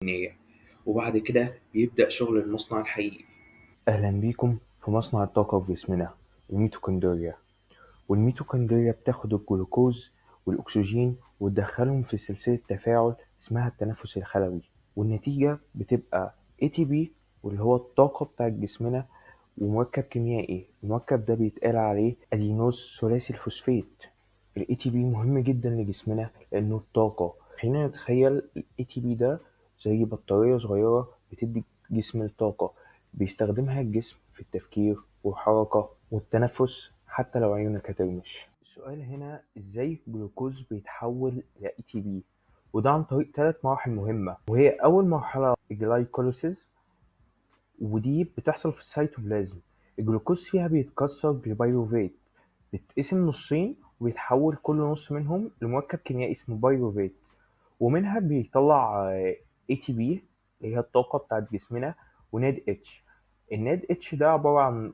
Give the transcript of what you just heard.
الدهنية، وبعد كده بيبدأ شغل المصنع الحقيقي. أهلا بيكم في مصنع الطاقة في جسمنا، الميتوكوندريا. والميتوكوندريا بتاخد الجلوكوز والأكسجين وتدخلهم في سلسلة تفاعل اسمها التنفس الخلوي، والنتيجة بتبقى ATP، واللي هو الطاقة بتاعت جسمنا، ومركب كيميائي. المركب ده بيتقال عليه أدينوز ثلاثي الفوسفات. ال ATP مهم جدا لجسمنا لأنه الطاقة. خلينا نتخيل ال ATP ده زي بطارية صغيرة بتدي جسم الطاقة، بيستخدمها الجسم في التفكير والحركة والتنفس حتى لو عيونك هترمش. السؤال هنا ازاي الجلوكوز بيتحول ل ATP، وده عن طريق 3 مراحل مهمة. وهي أول مرحلة الجلايكوليسيس، ودي بتحصل في السيتوبلازم. الجلوكوز فيها بيتكسر ببيروفيت، بيتقسم نصين وبيتحول كل نص منهم لمركب كيميائي اسمه بايروفيت، ومنها بيطلع ATP اللي هي الطاقة بتاعت جسمنا، وناد اتش. الناد اتش ده عبارة عن